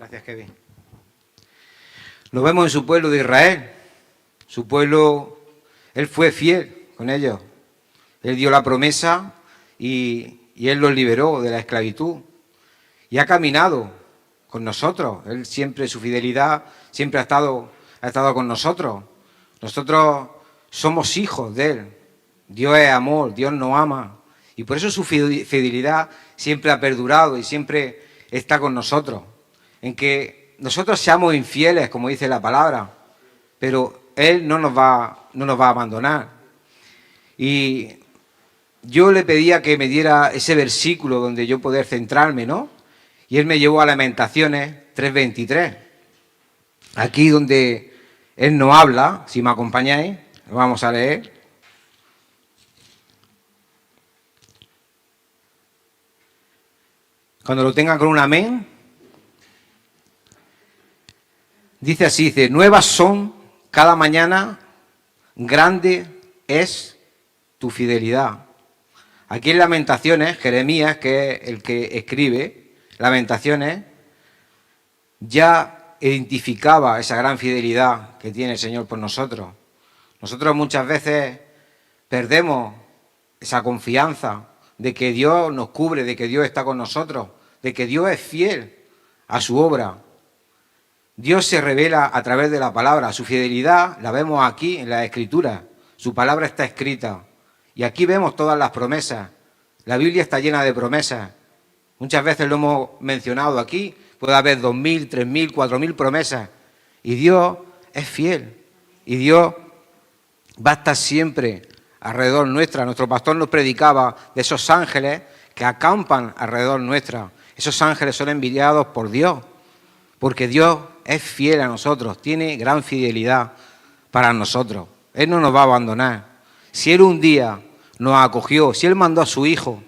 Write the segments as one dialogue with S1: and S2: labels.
S1: Gracias, Kevin. Lo vemos en su pueblo de Israel. Su pueblo, él fue fiel con ellos. Él dio la promesa y él los liberó de la esclavitud. Y ha caminado con nosotros. Él siempre, su fidelidad, siempre ha estado con nosotros. Nosotros somos hijos de él. Dios es amor, Dios nos ama. Y por eso su fidelidad siempre ha perdurado y siempre está con nosotros. En que nosotros seamos infieles, como dice la palabra, pero Él no nos va a abandonar. Y yo le pedía que me diera ese versículo donde yo poder centrarme, ¿no? Y Él me llevó a Lamentaciones 3:23. Aquí donde Él nos habla, si me acompañáis, lo vamos a leer. Cuando lo tengan con un amén, dice así, dice, nuevas son cada mañana, grande es tu fidelidad. Aquí en Lamentaciones, Jeremías, que es el que escribe Lamentaciones, ya identificaba esa gran fidelidad que tiene el Señor por nosotros. Nosotros muchas veces perdemos esa confianza de que Dios nos cubre, de que Dios está con nosotros, de que Dios es fiel a su obra. Dios se revela a través de la palabra. Su fidelidad la vemos aquí en la Escritura. Su palabra está escrita. Y aquí vemos todas las promesas. La Biblia está llena de promesas. Muchas veces lo hemos mencionado aquí. Puede haber 2.000, 3.000, 4.000 promesas. Y Dios es fiel. Y Dios va a estar siempre alrededor nuestra. Nuestro pastor nos predicaba de esos ángeles que acampan alrededor nuestra. Esos ángeles son enviados por Dios, porque Dios es fiel a nosotros, tiene gran fidelidad para nosotros. Él no nos va a abandonar. Si Él un día nos acogió, si Él mandó a su Hijo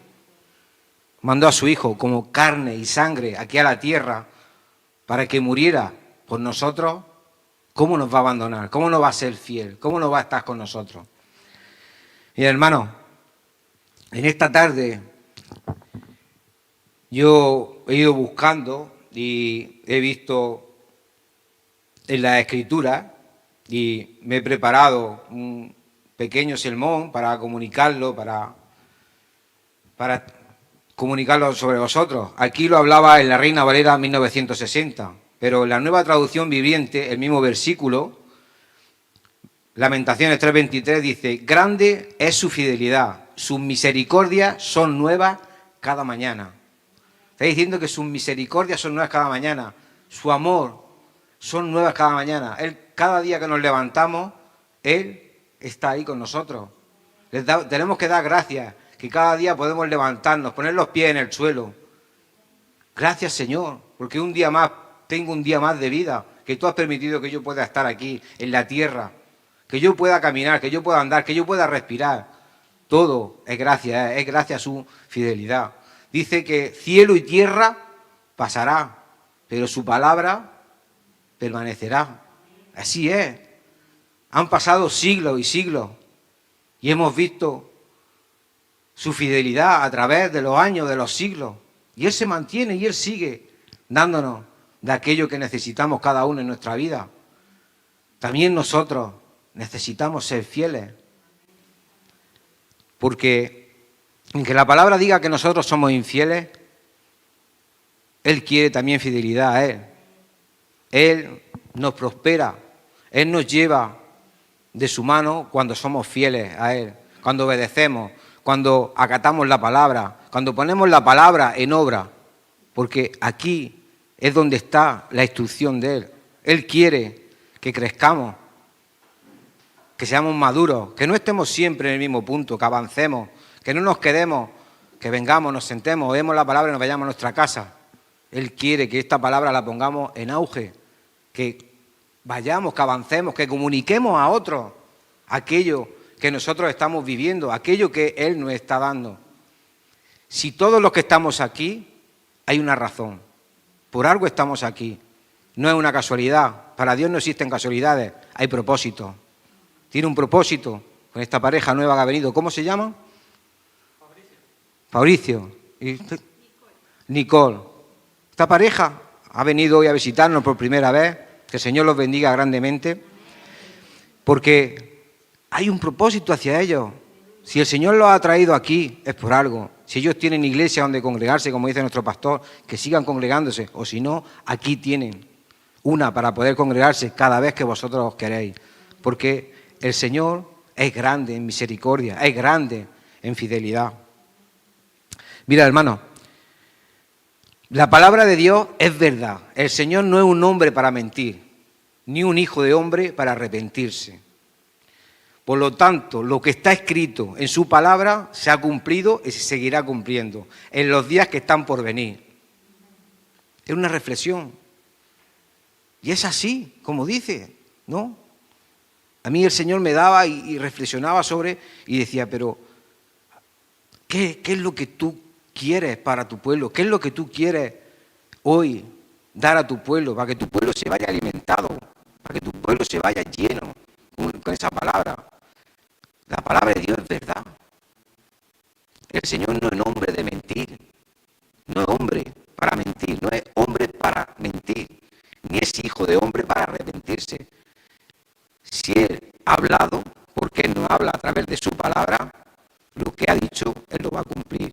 S1: como carne y sangre aquí a la tierra para que muriera por nosotros, ¿cómo nos va a abandonar? ¿Cómo no va a ser fiel? ¿Cómo no va a estar con nosotros? Y hermanos, en esta tarde yo he ido buscando y he visto en la Escritura y me he preparado un pequeño sermón para comunicarlo, para comunicarlo sobre vosotros. Aquí lo hablaba en la Reina Valera 1960, pero en la Nueva Traducción Viviente, el mismo versículo, Lamentaciones 3:23 dice, grande es su fidelidad, sus misericordias son nuevas cada mañana. Está diciendo que sus misericordias son nuevas cada mañana, su amor son nuevas cada mañana. Él, cada día que nos levantamos, Él está ahí con nosotros. Tenemos que dar gracias, que cada día podemos levantarnos, poner los pies en el suelo. Gracias, Señor, porque un día más, tengo un día más de vida, que tú has permitido que yo pueda estar aquí en la tierra, que yo pueda caminar, que yo pueda andar, que yo pueda respirar. Todo es gracias a su fidelidad. Dice que cielo y tierra pasará, pero su palabra permanecerá. Así es. Han pasado siglos y siglos y hemos visto su fidelidad a través de los años, de los siglos. Y Él se mantiene y Él sigue dándonos de aquello que necesitamos cada uno en nuestra vida. También nosotros necesitamos ser fieles. Porque aunque la palabra diga que nosotros somos infieles, Él quiere también fidelidad a Él. Él nos prospera, Él nos lleva de su mano cuando somos fieles a Él, cuando obedecemos, cuando acatamos la palabra, cuando ponemos la palabra en obra, porque aquí es donde está la instrucción de Él. Él quiere que crezcamos, que seamos maduros, que no estemos siempre en el mismo punto, que avancemos, que no nos quedemos, que vengamos, nos sentemos, oímos la palabra y nos vayamos a nuestra casa. Él quiere que esta palabra la pongamos en auge, que vayamos, que avancemos, que comuniquemos a otros aquello que nosotros estamos viviendo, aquello que Él nos está dando. Si todos los que estamos aquí, hay una razón. Por algo estamos aquí. No es una casualidad. Para Dios no existen casualidades, hay propósitos. Tiene un propósito con esta pareja nueva que ha venido. ¿Cómo se llama? Fabricio. Y Nicole. Esta pareja ha venido hoy a visitarnos por primera vez, que el Señor los bendiga grandemente, porque hay un propósito hacia ellos. Si el Señor los ha traído aquí, es por algo. Si ellos tienen iglesia donde congregarse, como dice nuestro pastor, que sigan congregándose, o si no, aquí tienen una para poder congregarse cada vez que vosotros os queréis. Porque el Señor es grande en misericordia, es grande en fidelidad. Mira, hermano, la palabra de Dios es verdad. El Señor no es un hombre para mentir, ni un hijo de hombre para arrepentirse. Por lo tanto, lo que está escrito en su palabra se ha cumplido y se seguirá cumpliendo en los días que están por venir. Es una reflexión. Y es así, como dice, ¿no? A mí el Señor me daba y reflexionaba sobre y decía, pero ¿qué es lo que tú quieres para tu pueblo? ¿Qué es lo que tú quieres hoy dar a tu pueblo para que tu pueblo se vaya alimentado, para que tu pueblo se vaya lleno con esa palabra? La palabra de Dios es verdad. El Señor no es hombre de mentir, no es hombre para mentir, no es hombre para mentir, ni es hijo de hombre para arrepentirse. Si Él ha hablado, porque Él no habla a través de su palabra, lo que ha dicho, Él lo va a cumplir.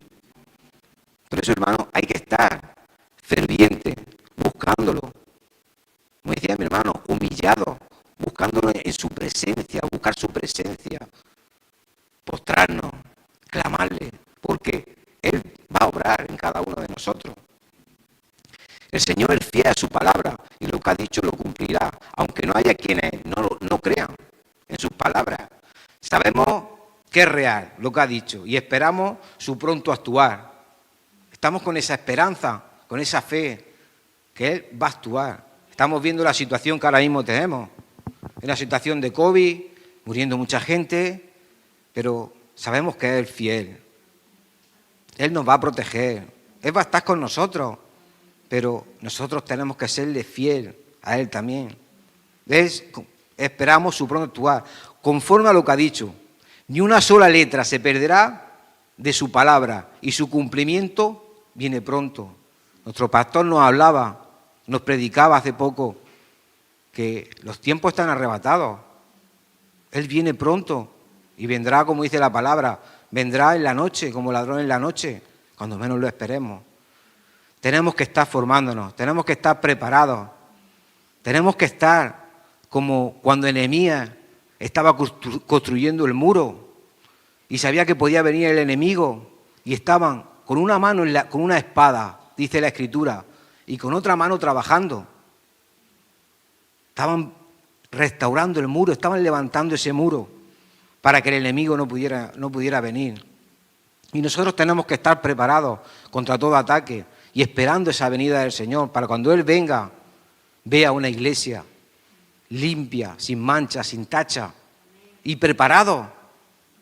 S1: Por eso, hermano, hay que estar ferviente, buscándolo. Como decía mi hermano, humillado, buscándolo en su presencia, buscar su presencia, postrarnos, clamarle, porque Él va a obrar en cada uno de nosotros. El Señor es fiel a su palabra y lo que ha dicho lo cumplirá, aunque no haya quienes no crean en sus palabras. Sabemos que es real lo que ha dicho y esperamos su pronto actuar. Estamos con esa esperanza, con esa fe, que Él va a actuar. Estamos viendo la situación que ahora mismo tenemos, una situación de COVID, muriendo mucha gente, pero sabemos que es fiel. Él nos va a proteger, Él va a estar con nosotros, pero nosotros tenemos que serle fiel a Él también. Esperamos su pronto actuar, conforme a lo que ha dicho. Ni una sola letra se perderá de su palabra y su cumplimiento viene pronto. Nuestro pastor nos hablaba, nos predicaba hace poco que los tiempos están arrebatados. Él viene pronto y vendrá, como dice la palabra, vendrá en la noche, como ladrón en la noche, cuando menos lo esperemos. Tenemos que estar formándonos, tenemos que estar preparados, tenemos que estar como cuando Nehemías estaba construyendo el muro y sabía que podía venir el enemigo y estaban con una mano, con una espada, dice la Escritura, y con otra mano trabajando. Estaban restaurando el muro, estaban levantando ese muro para que el enemigo no pudiera venir. Y nosotros tenemos que estar preparados contra todo ataque y esperando esa venida del Señor, para cuando Él venga, vea una iglesia limpia, sin mancha, sin tacha, y preparados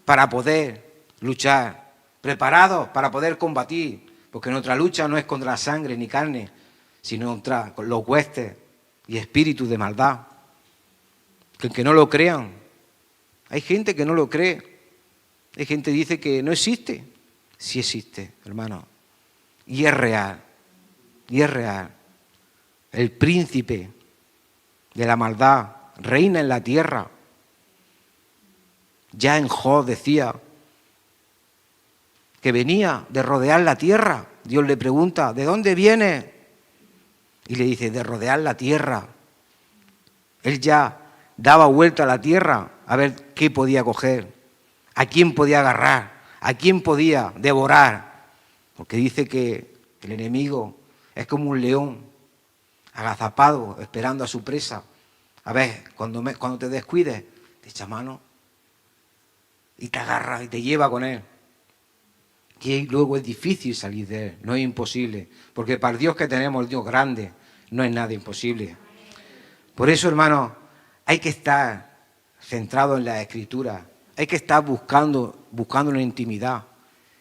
S1: para poder luchar, preparados para poder combatir, porque nuestra lucha no es contra la sangre ni carne, sino contra los huestes y espíritus de maldad. Que no lo crean. Hay gente que no lo cree. Hay gente que dice que no existe. Sí existe, hermano. Y es real. Y es real. El príncipe de la maldad reina en la tierra. Ya en Job decía que venía de rodear la tierra. Dios le pregunta, ¿de dónde viene? Y le dice, de rodear la tierra. Él ya daba vuelta a la tierra a ver qué podía coger, a quién podía agarrar, a quién podía devorar. Porque dice que el enemigo es como un león agazapado, esperando a su presa. A ver, cuando te descuides, te echa mano y te agarra y te lleva con él. Y luego es difícil salir de él, no es imposible, porque para el Dios que tenemos, el Dios grande, no es nada imposible. Por eso, hermano, hay que estar centrado en la Escritura, hay que estar buscando una intimidad,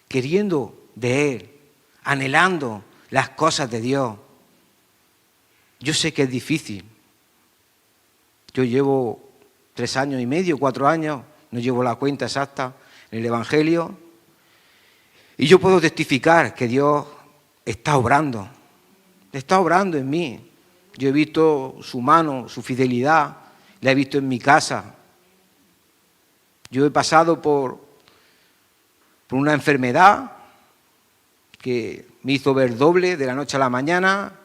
S1: queriendo de Él, anhelando las cosas de Dios. Yo sé que es difícil. Yo llevo 3 años y medio, 4 años, no llevo la cuenta exacta en el Evangelio, y yo puedo testificar que Dios está obrando en mí. Yo he visto su mano, su fidelidad, la he visto en mi casa. Yo he pasado por una enfermedad que me hizo ver doble de la noche a la mañana,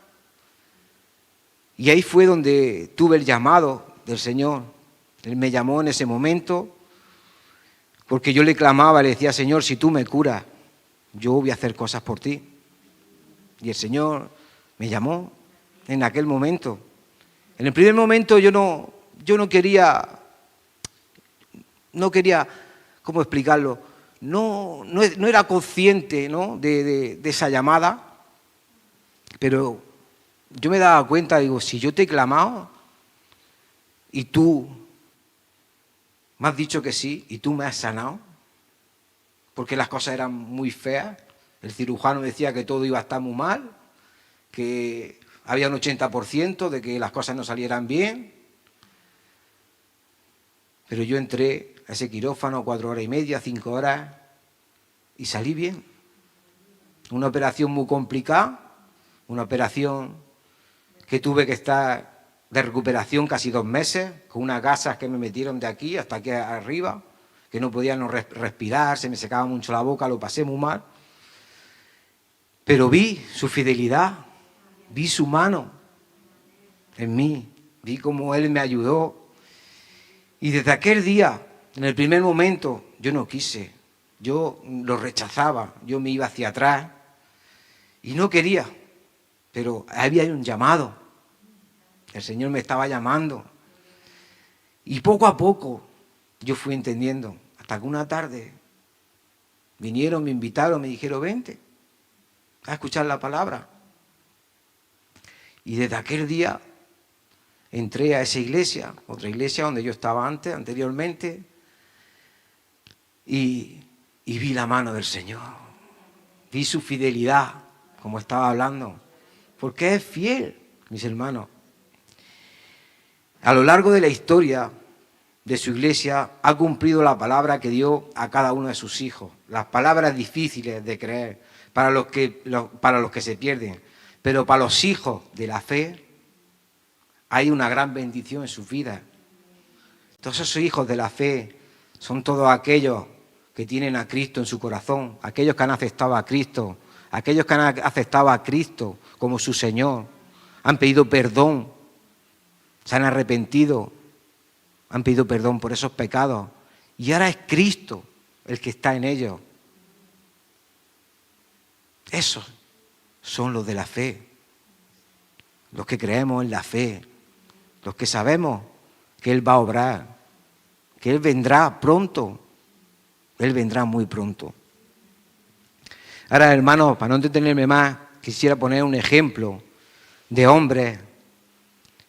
S1: y ahí fue donde tuve el llamado del Señor. Él me llamó en ese momento porque yo le clamaba, le decía: Señor, si tú me curas, yo voy a hacer cosas por ti. Y el Señor me llamó en aquel momento. En el primer momento yo no quería, ¿cómo explicarlo? No era consciente, ¿no?, de esa llamada, pero yo me daba cuenta, digo, si yo te he clamado y tú me has dicho que sí y tú me has sanado, porque las cosas eran muy feas, el cirujano decía que todo iba a estar muy mal, que había un 80% de que las cosas no salieran bien, pero yo entré a ese quirófano 4 horas y media, 5 horas, y salí bien. Una operación muy complicada, una operación que tuve que estar de recuperación casi 2 meses, con unas gasas que me metieron de aquí hasta aquí arriba, que no podía respirar, se me secaba mucho la boca, lo pasé muy mal. Pero vi su fidelidad, vi su mano en mí, vi cómo Él me ayudó. Y desde aquel día, en el primer momento, yo no quise, yo lo rechazaba, yo me iba hacia atrás y no quería, pero había un llamado, el Señor me estaba llamando. Y poco a poco yo fui entendiendo, hasta que una tarde vinieron, me invitaron, me dijeron: vente a escuchar la palabra. Y desde aquel día entré a esa iglesia, otra iglesia donde yo estaba anteriormente, y vi la mano del Señor, vi su fidelidad, como estaba hablando, porque es fiel, mis hermanos. A lo largo de la historia de su iglesia ha cumplido la palabra que dio a cada uno de sus hijos, las palabras difíciles de creer para los que se pierden, pero para los hijos de la fe hay una gran bendición en sus vidas. Todos esos hijos de la fe son todos aquellos que tienen a Cristo en su corazón, aquellos que han aceptado a Cristo, aquellos que han aceptado a Cristo como su Señor, han pedido perdón, se han arrepentido, han pedido perdón por esos pecados, y ahora es Cristo el que está en ellos. Esos son los de la fe, los que creemos en la fe, los que sabemos que Él va a obrar, que Él vendrá pronto, Él vendrá muy pronto. Ahora, hermanos, para no entretenerme más, quisiera poner un ejemplo de hombres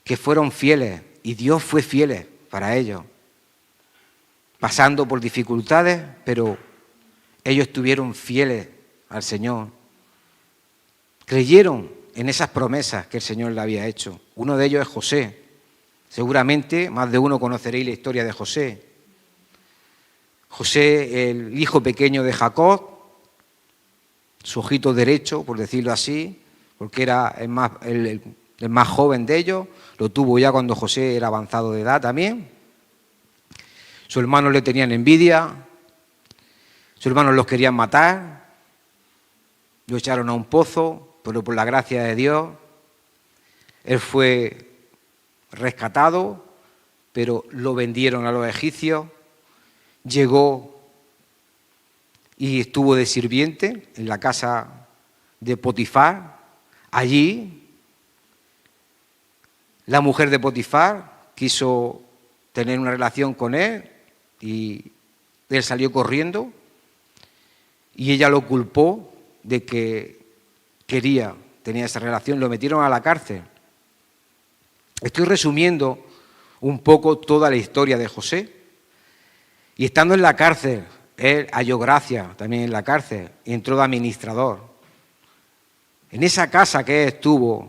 S1: que fueron fieles, y Dios fue fiel para ellos, pasando por dificultades, pero ellos estuvieron fieles al Señor. Creyeron en esas promesas que el Señor le había hecho. Uno de ellos es José. Seguramente más de uno conoceréis la historia de José. José, el hijo pequeño de Jacob, su ojito derecho, por decirlo así, porque era el más joven de ellos, lo tuvo ya cuando José era avanzado de edad también. Sus hermanos le tenían envidia, sus hermanos los querían matar, lo echaron a un pozo, pero por la gracia de Dios, él fue rescatado, pero lo vendieron a los egipcios, llegó y estuvo de sirviente en la casa de Potifar. Allí la mujer de Potifar quiso tener una relación con él y él salió corriendo y ella lo culpó de que tenía esa relación, lo metieron a la cárcel. Estoy resumiendo un poco toda la historia de José. Y estando en la cárcel, él halló gracia también en la cárcel y entró de administrador. En esa casa que él estuvo,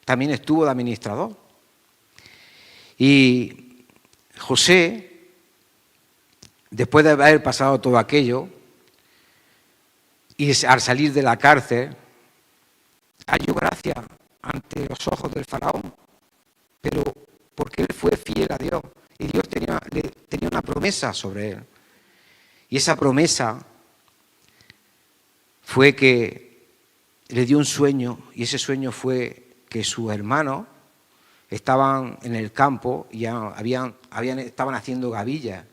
S1: también estuvo de administrador. Y José, después de haber pasado todo aquello, y al salir de la cárcel, halló gracia ante los ojos del faraón. pero porque él fue fiel a Dios y Dios tenía una promesa sobre él. Y esa promesa fue que le dio un sueño, y ese sueño fue que sus hermanos estaban en el campo y estaban haciendo gavillas,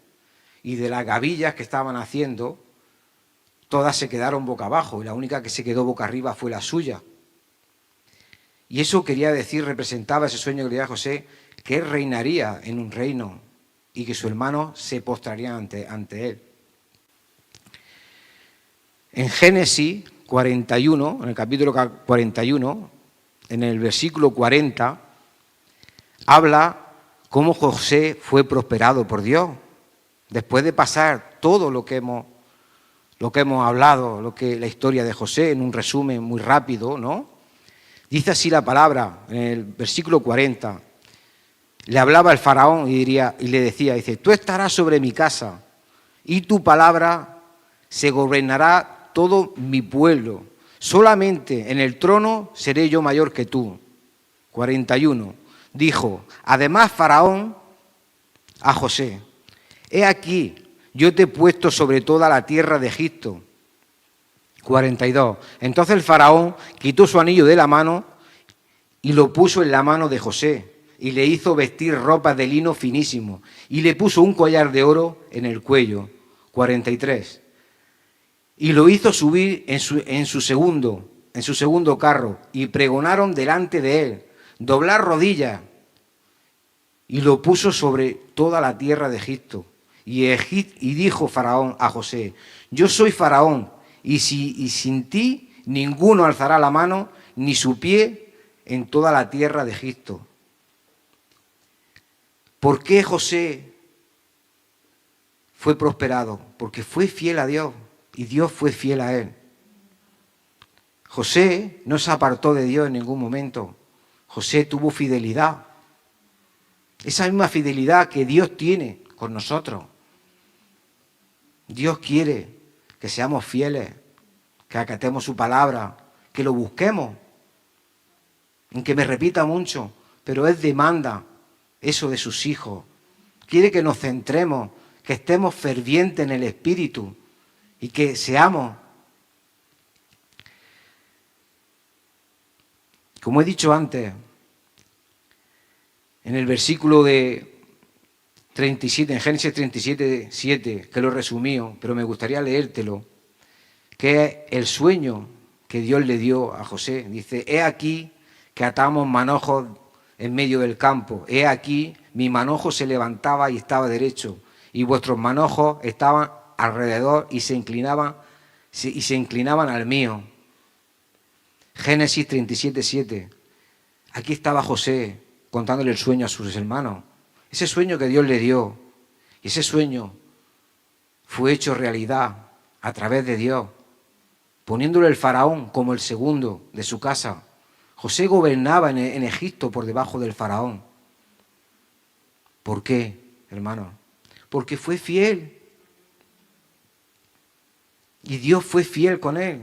S1: y de las gavillas que estaban haciendo, todas se quedaron boca abajo, y la única que se quedó boca arriba fue la suya. Y eso quería decir, representaba ese sueño que le dio a José, que él reinaría en un reino y que su hermano se postraría ante él. En Génesis 41, en el capítulo 41, en el versículo 40, habla cómo José fue prosperado por Dios. Después de pasar todo lo que hemos hablado, la historia de José, en un resumen muy rápido, ¿no? Dice así la palabra, en el versículo 40, le hablaba el faraón y le decía, dice, tú estarás sobre mi casa y tu palabra se gobernará todo mi pueblo. Solamente en el trono seré yo mayor que tú. 41. Dijo, además Faraón a José, he aquí, yo te he puesto sobre toda la tierra de Egipto. 42. Entonces el faraón quitó su anillo de la mano y lo puso en la mano de José y le hizo vestir ropas de lino finísimo y le puso un collar de oro en el cuello. 43. Y lo hizo subir en su segundo carro y pregonaron delante de él, doblar rodillas, y lo puso sobre toda la tierra de Egipto. Y dijo Faraón a José, yo soy Faraón, y sin ti ninguno alzará la mano ni su pie en toda la tierra de Egipto. ¿Por qué José fue prosperado? Porque fue fiel a Dios y Dios fue fiel a él. José no se apartó de Dios en ningún momento. José tuvo fidelidad. Esa misma fidelidad que Dios tiene con nosotros. Dios quiere que seamos fieles, que acatemos su palabra, que lo busquemos. En que me repita mucho, pero Él demanda eso de sus hijos. Quiere que nos centremos, que estemos fervientes en el Espíritu y que seamos, como he dicho antes, en el versículo de 37, en Génesis 37, 7, que lo he resumido, pero me gustaría leértelo, que es el sueño que Dios le dio a José. Dice, he aquí que atamos manojos en medio del campo. He aquí, mi manojo se levantaba y estaba derecho, y vuestros manojos estaban alrededor y se inclinaban al mío. Génesis 37, 7. Aquí estaba José contándole el sueño a sus hermanos. Ese sueño que Dios le dio, y ese sueño fue hecho realidad a través de Dios, poniéndole el faraón como el segundo de su casa. José gobernaba en Egipto por debajo del faraón. ¿Por qué, hermano? Porque fue fiel. Y Dios fue fiel con él.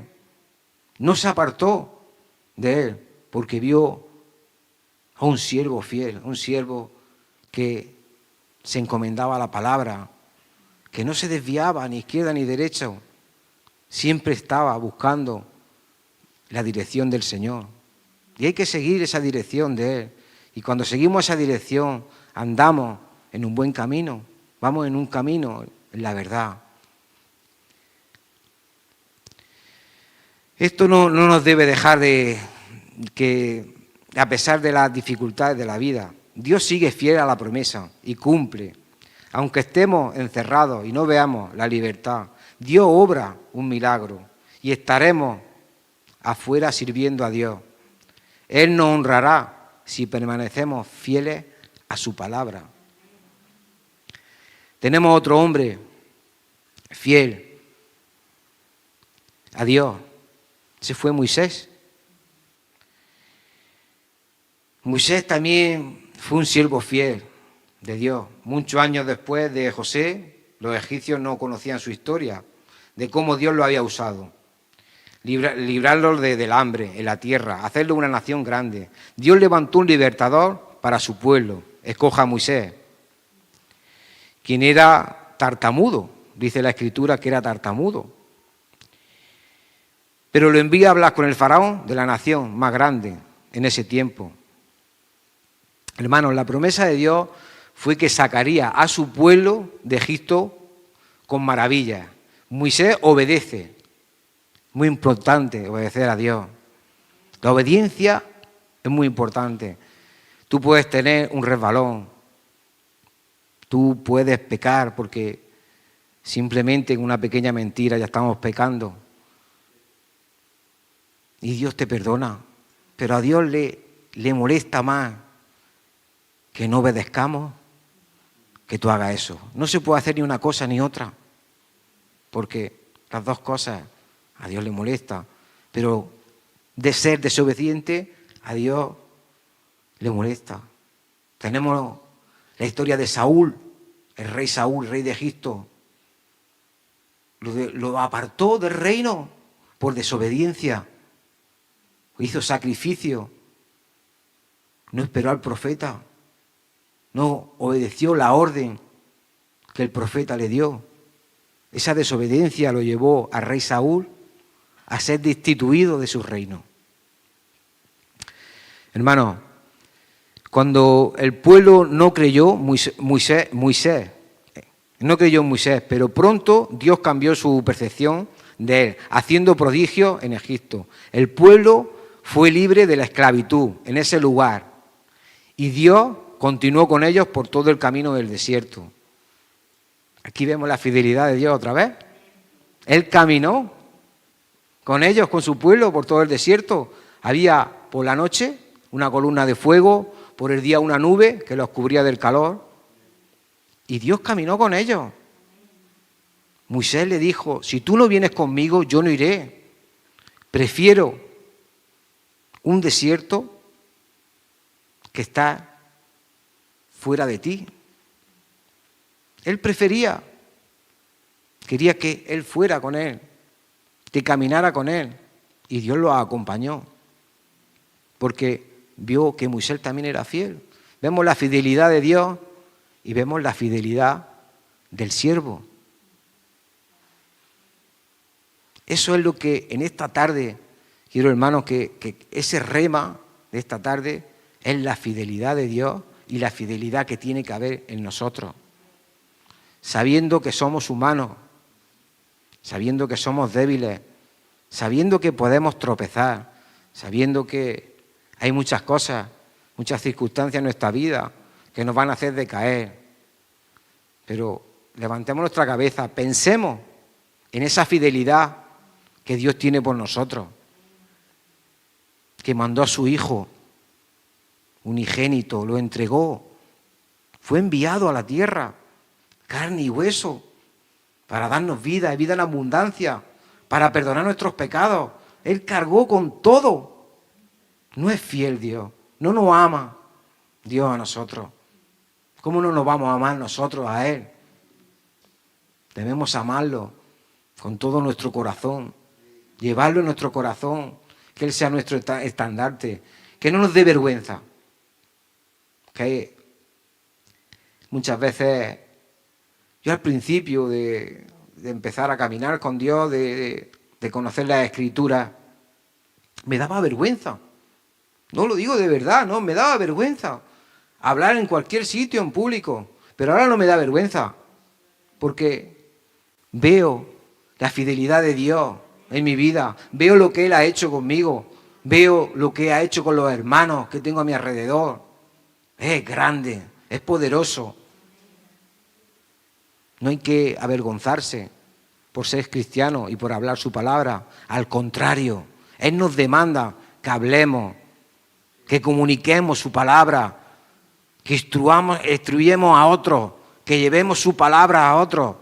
S1: No se apartó de él, porque vio a un siervo fiel, un siervo que se encomendaba a la palabra, que no se desviaba ni izquierda ni derecha, siempre estaba buscando la dirección del Señor. Y hay que seguir esa dirección de Él. Y cuando seguimos esa dirección, andamos en un buen camino, vamos en un camino, en la verdad. Esto no nos debe dejar de que, a pesar de las dificultades de la vida, Dios sigue fiel a la promesa y cumple. Aunque estemos encerrados y no veamos la libertad, Dios obra un milagro y estaremos afuera sirviendo a Dios. Él nos honrará si permanecemos fieles a su palabra. Tenemos otro hombre fiel a Dios. Ese fue Moisés. Moisés también fue un siervo fiel de Dios. Muchos años después de José, los egipcios no conocían su historia, de cómo Dios lo había usado. Librarlos del hambre en la tierra, hacerlo una nación grande. Dios levantó un libertador para su pueblo, escoja a Moisés, quien era tartamudo, dice la Escritura que era tartamudo. Pero lo envía a hablar con el faraón de la nación más grande en ese tiempo. Hermanos, la promesa de Dios fue que sacaría a su pueblo de Egipto con maravillas. Moisés obedece. Muy importante obedecer a Dios. La obediencia es muy importante. Tú puedes tener un resbalón. Tú puedes pecar porque simplemente en una pequeña mentira ya estamos pecando. Y Dios te perdona. Pero a Dios le molesta más que no obedezcamos que tú hagas eso. No se puede hacer ni una cosa ni otra. Porque las dos cosas a Dios le molesta. Pero de ser desobediente a Dios le molesta. Tenemos la historia de Saúl, el rey Saúl, rey de Egipto. Lo apartó del reino por desobediencia. Hizo sacrificio. No esperó al profeta. No obedeció la orden que el profeta le dio. Esa desobediencia lo llevó al rey Saúl a ser destituido de su reino. Hermanos, cuando el pueblo no creyó, Moisés no creyó en Moisés, pero pronto Dios cambió su percepción de él, haciendo prodigios en Egipto. El pueblo fue libre de la esclavitud en ese lugar y Dios continuó con ellos por todo el camino del desierto. Aquí vemos la fidelidad de Dios otra vez. Él caminó con ellos, con su pueblo, por todo el desierto. Había por la noche una columna de fuego, por el día una nube que los cubría del calor. Y Dios caminó con ellos. Moisés le dijo, si tú no vienes conmigo, yo no iré. Prefiero un desierto que está fuera de ti. Él quería que él fuera con él, que caminara con él. Y Dios lo acompañó, porque vio que Moisés también era fiel. Vemos la fidelidad de Dios y vemos la fidelidad del siervo. Eso es lo que en esta tarde, quiero hermanos, que ese rema de esta tarde es la fidelidad de Dios y la fidelidad que tiene que haber en nosotros. Sabiendo que somos humanos, sabiendo que somos débiles, sabiendo que podemos tropezar, sabiendo que hay muchas cosas, muchas circunstancias en nuestra vida que nos van a hacer decaer. Pero levantemos nuestra cabeza, pensemos en esa fidelidad que Dios tiene por nosotros, que mandó a su Hijo unigénito, lo entregó, fue enviado a la tierra, carne y hueso, para darnos vida y vida en abundancia, para perdonar nuestros pecados. Él cargó con todo. No es fiel Dios, no nos ama Dios a nosotros. ¿Cómo no nos vamos a amar nosotros a Él? Debemos amarlo con todo nuestro corazón, llevarlo en nuestro corazón, que Él sea nuestro estandarte, que no nos dé vergüenza. Que muchas veces, yo al principio de empezar a caminar con Dios, de conocer las Escrituras, me daba vergüenza. No lo digo de verdad, no, me daba vergüenza hablar en cualquier sitio, en público, pero ahora no me da vergüenza, porque veo la fidelidad de Dios en mi vida, veo lo que Él ha hecho conmigo, veo lo que ha hecho con los hermanos que tengo a mi alrededor. Es grande, es poderoso. No hay que avergonzarse por ser cristiano y por hablar su palabra. Al contrario, Él nos demanda que hablemos, que comuniquemos su palabra, que instruyamos a otros, que llevemos su palabra a otros.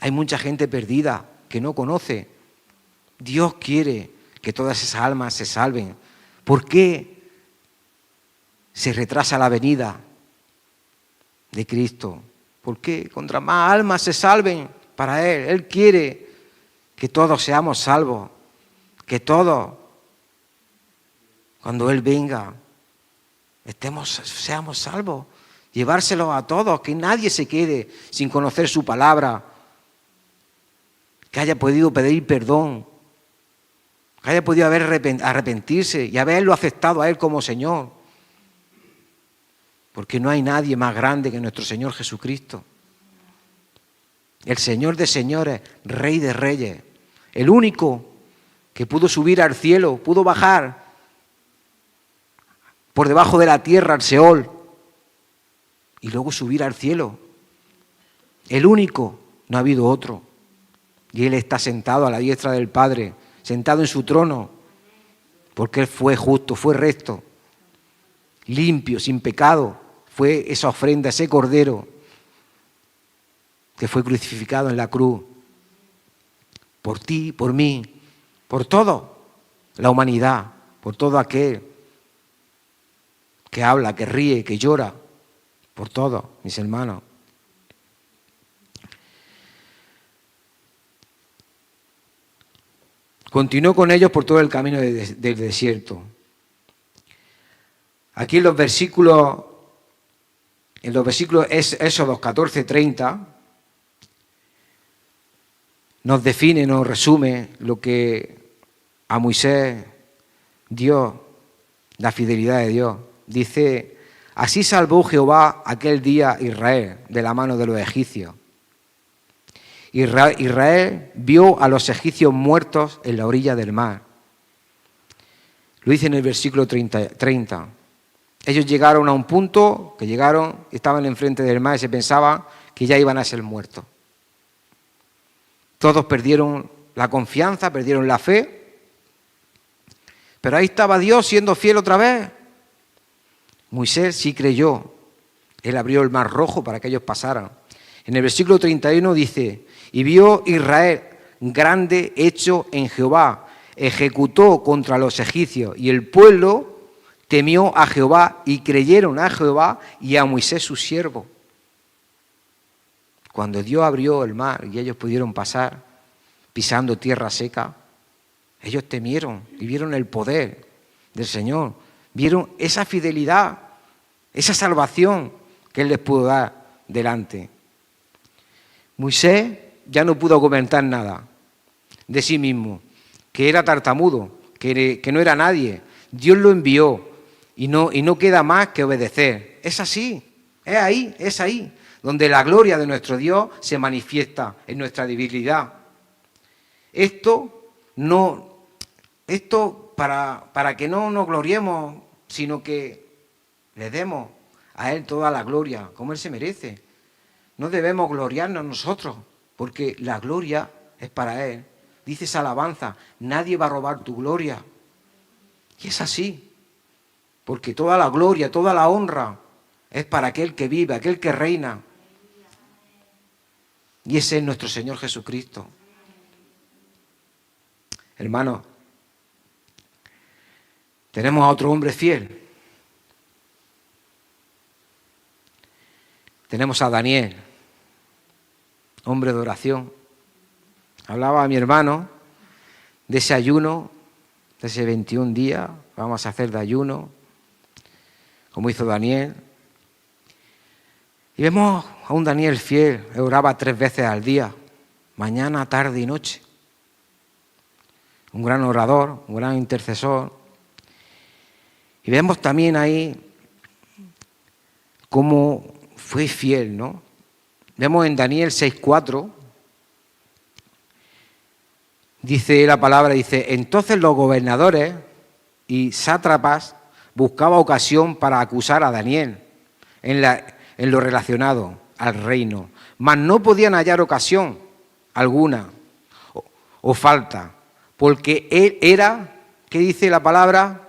S1: Hay mucha gente perdida que no conoce. Dios quiere que todas esas almas se salven. ¿Por qué se retrasa la venida de Cristo? Porque contra más almas se salven para Él. Él quiere que todos seamos salvos, que todos, cuando Él venga, seamos salvos. Llevárselos a todos, que nadie se quede sin conocer su palabra, que haya podido pedir perdón, que haya podido arrepentirse y haberlo aceptado a Él como Señor. Porque no hay nadie más grande que nuestro Señor Jesucristo. El Señor de señores, Rey de reyes, el único que pudo subir al cielo, pudo bajar por debajo de la tierra al Seol y luego subir al cielo. El único, no ha habido otro. Y Él está sentado a la diestra del Padre, sentado en su trono, porque Él fue justo, fue recto, limpio, sin pecado. Fue esa ofrenda, ese cordero que fue crucificado en la cruz por ti, por mí, por toda la humanidad, por todo aquel que habla, que ríe, que llora, por todos, mis hermanos. Continuó con ellos por todo el camino del desierto. Aquí en los versículos Éxodo 14:30, nos define, nos resume lo que a Moisés Dios, la fidelidad de Dios. Dice: así salvó Jehová aquel día a Israel de la mano de los egipcios. Israel vio a los egipcios muertos en la orilla del mar. Lo dice en el versículo 30. Ellos llegaron a un punto, estaban enfrente del mar y se pensaban que ya iban a ser muertos. Todos perdieron la confianza, perdieron la fe, pero ahí estaba Dios siendo fiel otra vez. Moisés sí creyó, Él abrió el mar rojo para que ellos pasaran. En el versículo 31 dice: y vio Israel grande hecho en Jehová, ejecutó contra los egipcios, y el pueblo temió a Jehová y creyeron a Jehová y a Moisés su siervo. Cuando Dios abrió el mar y ellos pudieron pasar pisando tierra seca, ellos temieron y vieron el poder del Señor, vieron esa fidelidad, esa salvación que Él les pudo dar delante. Moisés ya no pudo comentar nada de sí mismo, que era tartamudo, que no era nadie. Dios lo envió y no queda más que obedecer. Es así, es ahí, donde la gloria de nuestro Dios se manifiesta en nuestra debilidad. Esto para que no nos gloriemos, sino que le demos a Él toda la gloria, como Él se merece. No debemos gloriarnos nosotros, porque la gloria es para Él. Dice esa alabanza: nadie va a robar tu gloria. Y es así, porque toda la gloria, toda la honra es para aquel que vive, aquel que reina. Y ese es nuestro Señor Jesucristo. Hermanos, tenemos a otro hombre fiel. Tenemos a Daniel, hombre de oración. Hablaba a mi hermano de ese ayuno, de ese 21 días, vamos a hacer de ayuno, como hizo Daniel. Y vemos a un Daniel fiel, oraba 3 veces al día, mañana, tarde y noche. Un gran orador, un gran intercesor. Y vemos también ahí cómo fue fiel, ¿no? Vemos en Daniel 6:4, dice la palabra, entonces los gobernadores y sátrapas buscaban ocasión para acusar a Daniel en lo relacionado al reino, mas no podían hallar ocasión alguna o falta, porque él era, ¿qué dice la palabra?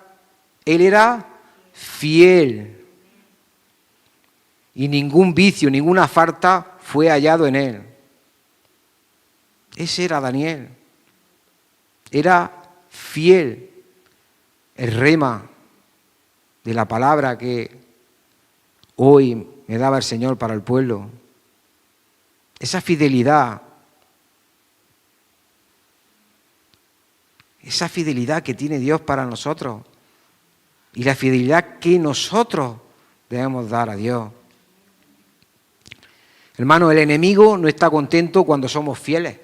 S1: Él era fiel y ningún vicio, ninguna falta fue hallado en él. Ese era Daniel. Era fiel, el rema de la palabra que hoy me daba el Señor para el pueblo. Esa fidelidad que tiene Dios para nosotros. y la fidelidad que nosotros debemos dar a Dios. Hermano, el enemigo no está contento cuando somos fieles.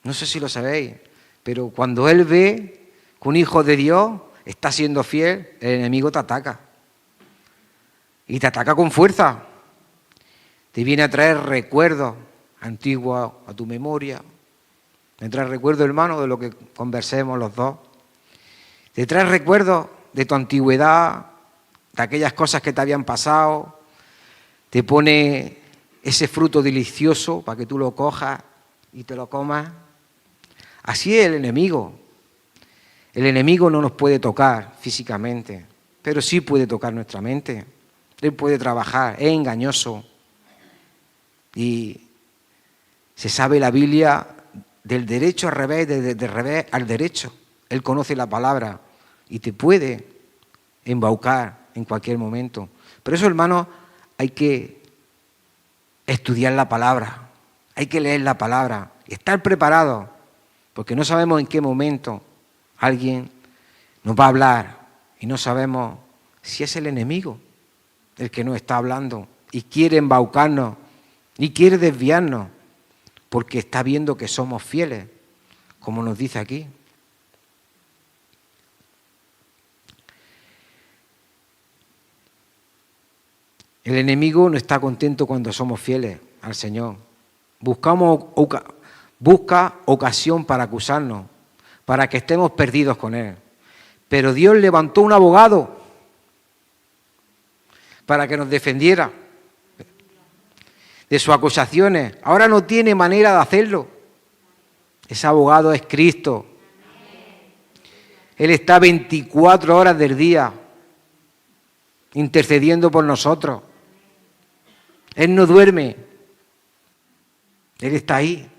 S1: No sé si lo sabéis, pero cuando él ve que un hijo de Dios está siendo fiel, el enemigo te ataca. Y te ataca con fuerza. Te viene a traer recuerdos antiguos a tu memoria. Me trae recuerdos, hermano, de lo que conversemos los dos. Te trae recuerdos de tu antigüedad, de aquellas cosas que te habían pasado. Te pone ese fruto delicioso para que tú lo cojas y te lo comas. Así es el enemigo. El enemigo no nos puede tocar físicamente, pero sí puede tocar nuestra mente. Él puede trabajar, es engañoso. Y se sabe la Biblia del derecho al revés, del revés al derecho. Él conoce la palabra y te puede embaucar en cualquier momento. Por eso, hermano, hay que estudiar la palabra, hay que leer la palabra, estar preparado, porque no sabemos en qué momento alguien nos va a hablar y no sabemos si es el enemigo el que nos está hablando y quiere embaucarnos y quiere desviarnos porque está viendo que somos fieles, como nos dice aquí. El enemigo no está contento cuando somos fieles al Señor. Busca ocasión para acusarnos, para que estemos perdidos con Él. Pero Dios levantó un abogado para que nos defendiera de sus acusaciones. Ahora no tiene manera de hacerlo. Ese abogado es Cristo. Él está 24 horas del día intercediendo por nosotros. Él no duerme. Él está ahí.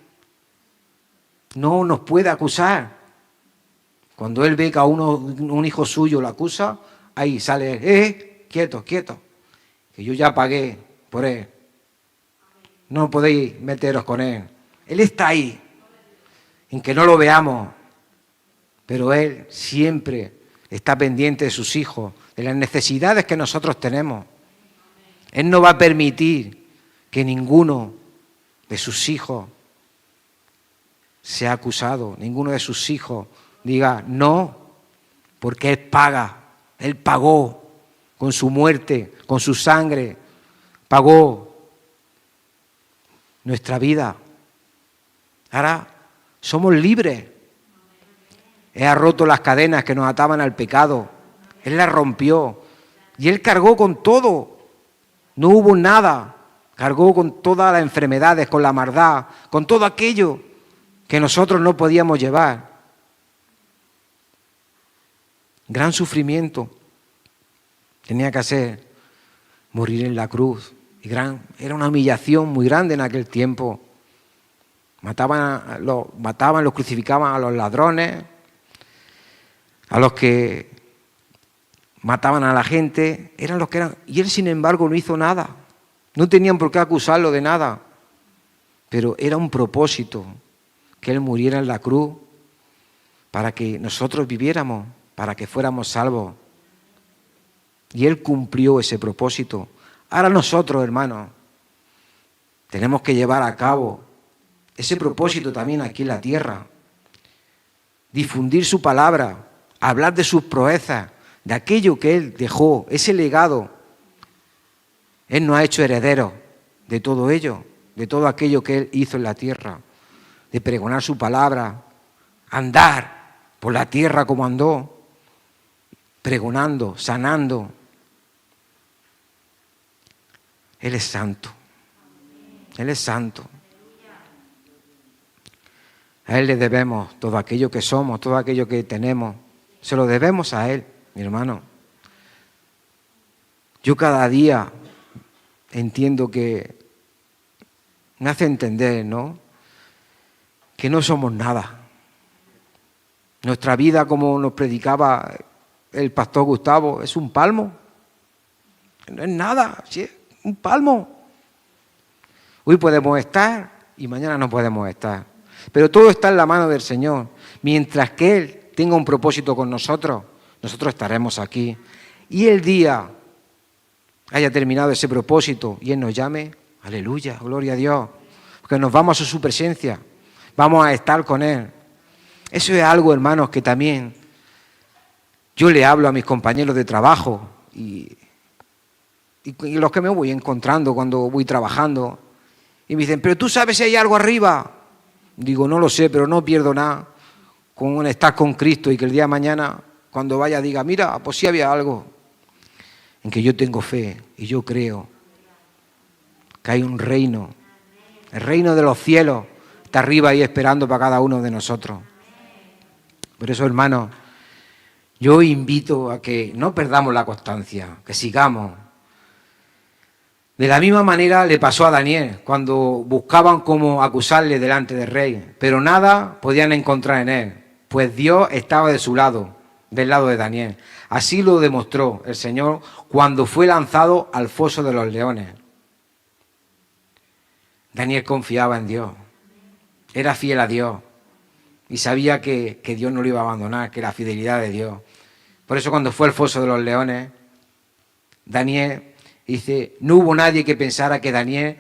S1: No nos puede acusar. Cuando Él ve que a un hijo suyo lo acusa, ahí sale, quieto, que yo ya pagué por Él. No podéis meteros con Él. Él está ahí, en que no lo veamos, pero Él siempre está pendiente de sus hijos, de las necesidades que nosotros tenemos. Él no va a permitir que ninguno de sus hijos sea acusado, ninguno de sus hijos diga no, porque Él paga, Él pagó con su muerte, con su sangre, pagó nuestra vida. Ahora somos libres. Él ha roto las cadenas que nos ataban al pecado. Él las rompió. Y Él cargó con todo. No hubo nada. Cargó con todas las enfermedades, con la maldad, con todo aquello que nosotros no podíamos llevar. Gran sufrimiento tenía que hacer morir en la cruz. Era una humillación muy grande en aquel tiempo. Los crucificaban a los ladrones, a los que mataban a la gente, eran los que eran. Y Él, sin embargo, no hizo nada. No tenían por qué acusarlo de nada. Pero era un propósito que Él muriera en la cruz para que nosotros viviéramos, para que fuéramos salvos. Y Él cumplió ese propósito. Ahora nosotros, hermanos, tenemos que llevar a cabo ese propósito también aquí en la tierra. Difundir su palabra, hablar de sus proezas, de aquello que Él dejó, ese legado. Él nos ha hecho herederos de todo ello, de todo aquello que Él hizo en la tierra, de pregonar su palabra, andar por la tierra como andó, pregonando, sanando. Él es santo. Él es santo. A Él le debemos todo aquello que somos, todo aquello que tenemos. Se lo debemos a Él, mi hermano. Yo cada día entiendo que me hace entender, ¿no?, que no somos nada. Nuestra vida, como nos predicaba el pastor Gustavo, es un palmo. No es nada, ¿sí? Es un palmo. Hoy podemos estar y mañana no podemos estar. Pero todo está en la mano del Señor. Mientras que Él tenga un propósito con nosotros nosotros estaremos aquí. Y el día haya terminado ese propósito y Él nos llame, aleluya, gloria a Dios, porque nos vamos a su presencia, vamos a estar con Él. Eso es algo, hermanos, que también yo le hablo a mis compañeros de trabajo y los que me voy encontrando cuando voy trabajando. Y me dicen, pero tú sabes si hay algo arriba. Digo, no lo sé, pero no pierdo nada con estar con Cristo y que el día de mañana, cuando vaya, diga, mira, pues sí había algo. En que yo tengo fe y yo creo que hay un reino. El reino de los cielos está arriba ahí esperando para cada uno de nosotros. Por eso, hermanos, yo invito a que no perdamos la constancia, que sigamos. De la misma manera le pasó a Daniel, cuando buscaban cómo acusarle delante del rey, pero nada podían encontrar en él, pues Dios estaba de su lado, del lado de Daniel. Así lo demostró el Señor cuando fue lanzado al foso de los leones. Daniel confiaba en Dios, era fiel a Dios y sabía que Dios no lo iba a abandonar, que la fidelidad de Dios. Por eso cuando fue al foso de los leones, Daniel dice, no hubo nadie que pensara que Daniel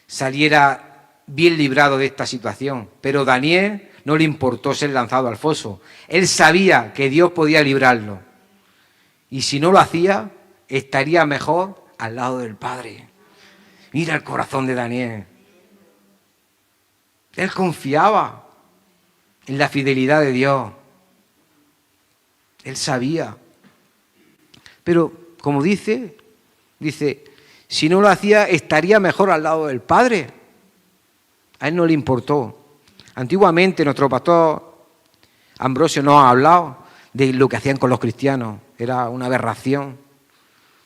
S1: saliera bien librado de esta situación, pero Daniel no le importó ser lanzado al foso. Él sabía que Dios podía librarlo y si no lo hacía, estaría mejor al lado del Padre. Mira el corazón de Daniel. Él confiaba en la fidelidad de Dios. Él sabía. Pero, como dice, si no lo hacía, estaría mejor al lado del Padre. A él no le importó. Antiguamente nuestro pastor Ambrosio nos ha hablado de lo que hacían con los cristianos. Era una aberración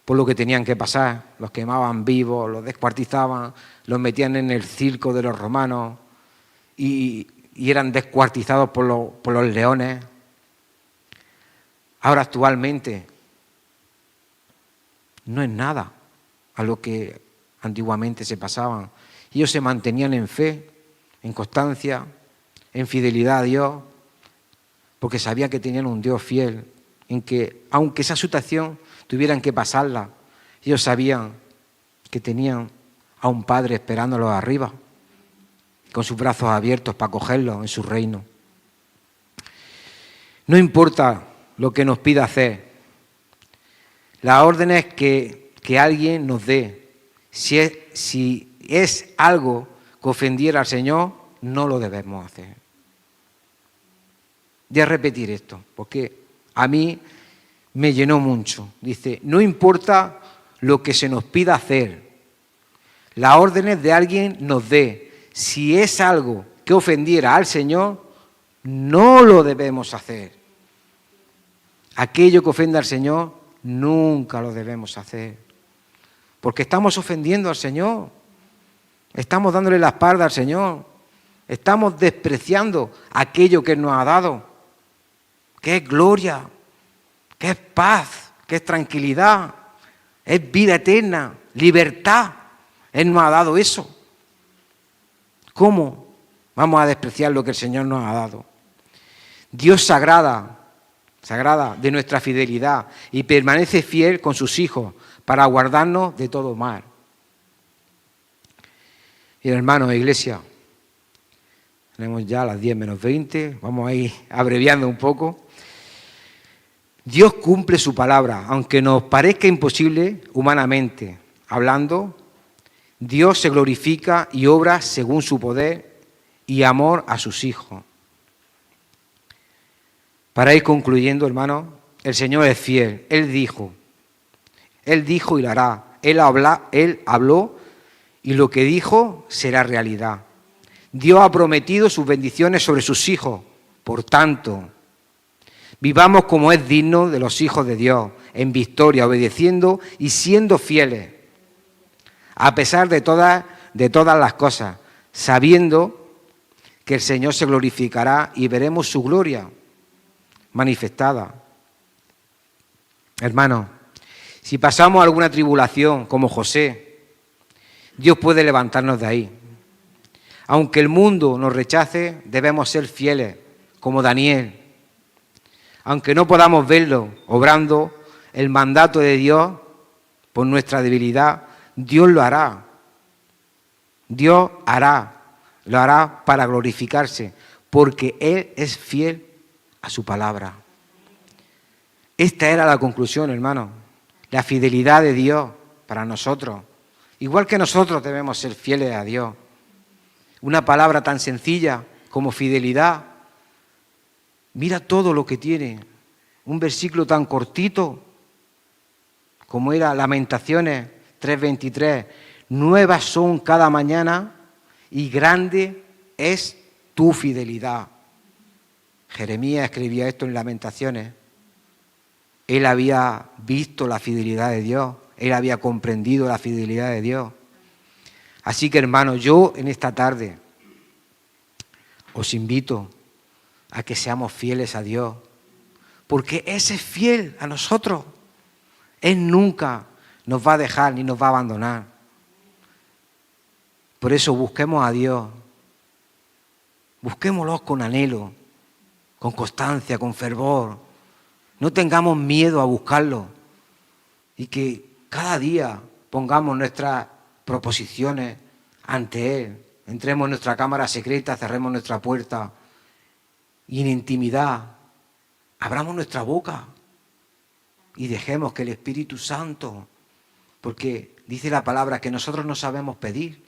S1: por lo que tenían que pasar. Los quemaban vivos, los descuartizaban, los metían en el circo de los romanos y eran descuartizados por los leones. Ahora actualmente no es nada a lo que antiguamente se pasaban. Ellos se mantenían en fe, en constancia, en fidelidad a Dios, porque sabían que tenían un Dios fiel, en que aunque esa situación tuvieran que pasarla, ellos sabían que tenían a un Padre esperándolos arriba, con sus brazos abiertos para acogerlos en su reino. No importa lo que nos pida hacer, las órdenes que alguien nos dé, si es algo que ofendiera al Señor, no lo debemos hacer. Voy a repetir esto, porque a mí me llenó mucho. Dice, no importa lo que se nos pida hacer, las órdenes de alguien nos dé, si es algo que ofendiera al Señor, no lo debemos hacer. Aquello que ofenda al Señor, nunca lo debemos hacer. Porque estamos ofendiendo al Señor. Estamos dándole la espalda al Señor. Estamos despreciando aquello que Él nos ha dado. Que es gloria, que es paz, que es tranquilidad, es vida eterna, libertad. Él nos ha dado eso. ¿Cómo vamos a despreciar lo que el Señor nos ha dado? Dios sagrada de nuestra fidelidad y permanece fiel con sus hijos para guardarnos de todo mal. Y hermanos, iglesia, tenemos ya las 10 menos 20, vamos a ir abreviando un poco. Dios cumple su palabra, aunque nos parezca imposible humanamente hablando. Dios se glorifica y obra según su poder y amor a sus hijos. Para ir concluyendo, hermanos, el Señor es fiel. Él dijo y lo hará. Él habló y lo que dijo será realidad. Dios ha prometido sus bendiciones sobre sus hijos. Por tanto, vivamos como es digno de los hijos de Dios, en victoria, obedeciendo y siendo fieles, a pesar de todas las cosas, sabiendo que el Señor se glorificará y veremos su gloria manifestada. Hermanos, si pasamos alguna tribulación como José, Dios puede levantarnos de ahí. Aunque el mundo nos rechace, debemos ser fieles, como Daniel. Aunque no podamos verlo obrando el mandato de Dios por nuestra debilidad, Dios lo hará. Dios lo hará para glorificarse, porque Él es fiel a su palabra. Esta era la conclusión, hermano, la fidelidad de Dios para nosotros. Igual que nosotros debemos ser fieles a Dios. Una palabra tan sencilla como fidelidad. Mira todo lo que tiene. Un versículo tan cortito como era Lamentaciones 3:23. Nuevas son cada mañana y grande es tu fidelidad. Jeremías escribía esto en Lamentaciones. Él había visto la fidelidad de Dios. Él había comprendido la fidelidad de Dios. Así que, hermano, yo en esta tarde os invito a que seamos fieles a Dios, porque ese es fiel a nosotros. Él nunca nos va a dejar ni nos va a abandonar. Por eso busquemos a Dios. Busquémoslo con anhelo, con constancia, con fervor. No tengamos miedo a buscarlo y que cada día pongamos nuestras proposiciones ante Él. Entremos en nuestra cámara secreta, cerremos nuestra puerta y en intimidad abramos nuestra boca y dejemos que el Espíritu Santo, porque dice la palabra que nosotros no sabemos pedir,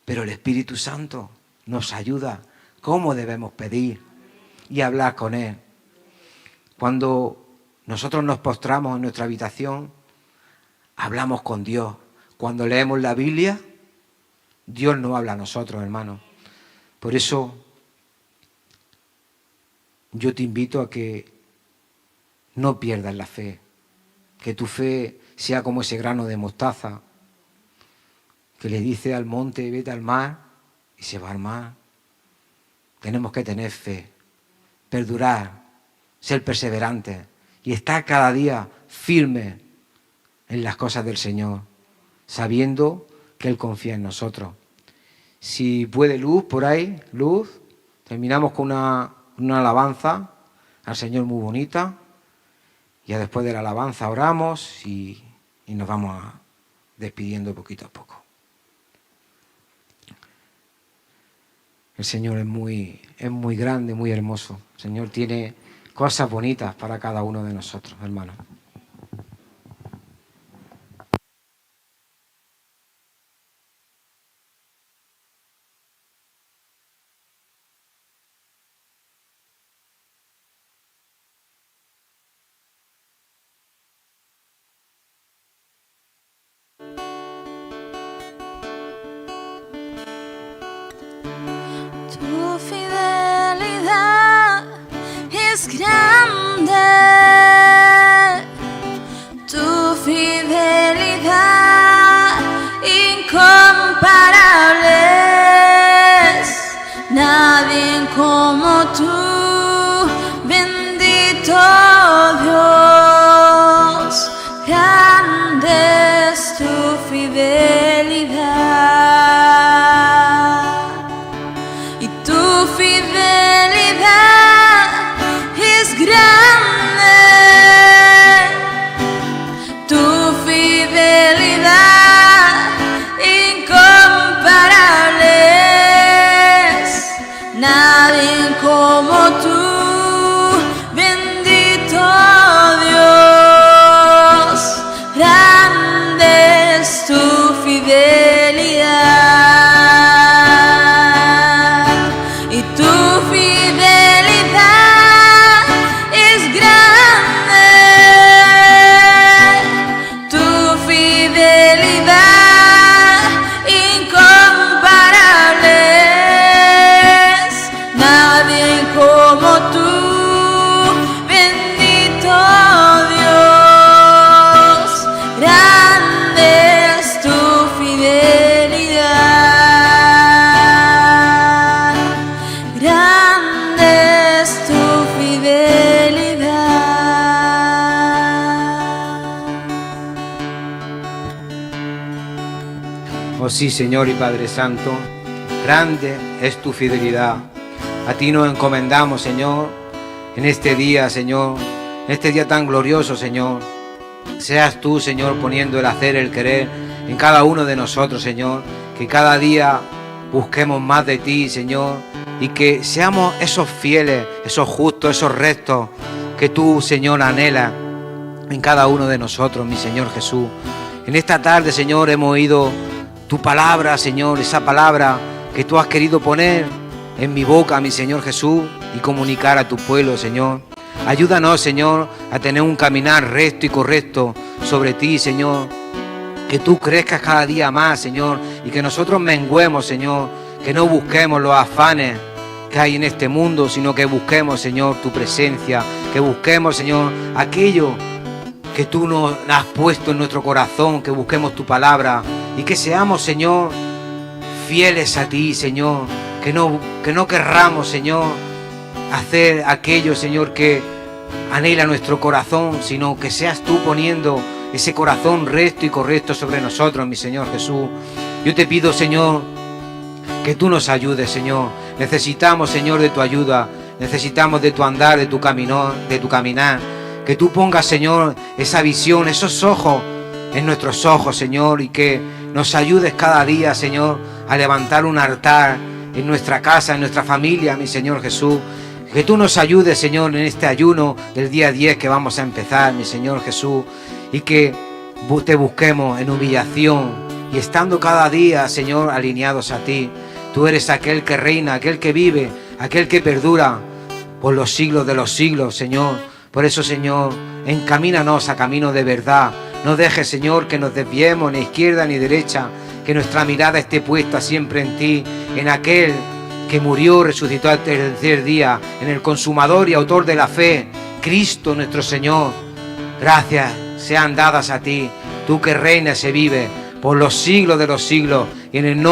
S1: pero el Espíritu Santo nos ayuda cómo debemos pedir y hablar con Él. Cuando nosotros nos postramos en nuestra habitación, hablamos con Dios. Cuando leemos la Biblia, Dios no habla a nosotros, hermano. Por eso yo te invito a que no pierdas la fe, que tu fe sea como ese grano de mostaza que le dice al monte, vete al mar, y se va al mar. Tenemos que tener fe, perdurar, ser perseverantes y estar cada día firmes en las cosas del Señor, sabiendo que Él confía en nosotros. Si puede Luz por ahí, Luz, terminamos con una alabanza al Señor muy bonita. Ya después de la alabanza oramos y nos vamos despidiendo poquito a poco. El Señor es muy grande, muy hermoso. El Señor tiene cosas bonitas para cada uno de nosotros, hermanos.
S2: Tu fidelidad es grande, tu fidelidad incomparable, nadie como tú, bendito Dios, grande es tu fidelidad. Tu fidelidad es grande, tu fidelidad incomparable, nadie como tú, bendito Dios, grande es tu fidelidad.
S1: Oh sí, Señor y Padre Santo, grande es tu fidelidad. A ti nos encomendamos, Señor, en este día, Señor, en este día tan glorioso, Señor, seas tú, Señor, poniendo el hacer, el querer en cada uno de nosotros, Señor, que cada día busquemos más de ti, Señor, y que seamos esos fieles, esos justos, esos rectos que tú, Señor, anhelas en cada uno de nosotros, mi Señor Jesús. En esta tarde, Señor, hemos oído tu palabra, Señor, esa palabra que tú has querido poner en mi boca, mi Señor Jesús, y comunicar a tu pueblo, Señor. Ayúdanos, Señor, a tener un caminar recto y correcto sobre ti, Señor. Que tú crezcas cada día más, Señor, y que nosotros menguemos, Señor. Que no busquemos los afanes que hay en este mundo, sino que busquemos, Señor, tu presencia. Que busquemos, Señor, aquello que tú nos has puesto en nuestro corazón, que busquemos tu palabra y que seamos, Señor, fieles a ti, Señor, que no querramos, Señor, hacer aquello, Señor, que anhela nuestro corazón, sino que seas tú poniendo ese corazón recto y correcto sobre nosotros, mi Señor Jesús. Yo te pido, Señor, que tú nos ayudes, Señor. Necesitamos, Señor, de tu ayuda, necesitamos de tu andar, de tu caminar. Que tú pongas, Señor, esa visión, esos ojos en nuestros ojos, Señor, y que nos ayudes cada día, Señor, a levantar un altar en nuestra casa, en nuestra familia, mi Señor Jesús. Que tú nos ayudes, Señor, en este ayuno del día 10 que vamos a empezar, mi Señor Jesús, y que te busquemos en humillación y estando cada día, Señor, alineados a ti. Tú eres aquel que reina, aquel que vive, aquel que perdura por los siglos de los siglos, Señor. Por eso, Señor, encamínanos a camino de verdad. No dejes, Señor, que nos desviemos ni izquierda ni derecha, que nuestra mirada esté puesta siempre en ti, en aquel que murió, resucitó al tercer día, en el consumador y autor de la fe, Cristo nuestro Señor. Gracias sean dadas a ti, tú que reinas y vives por los siglos de los siglos, y en el nombre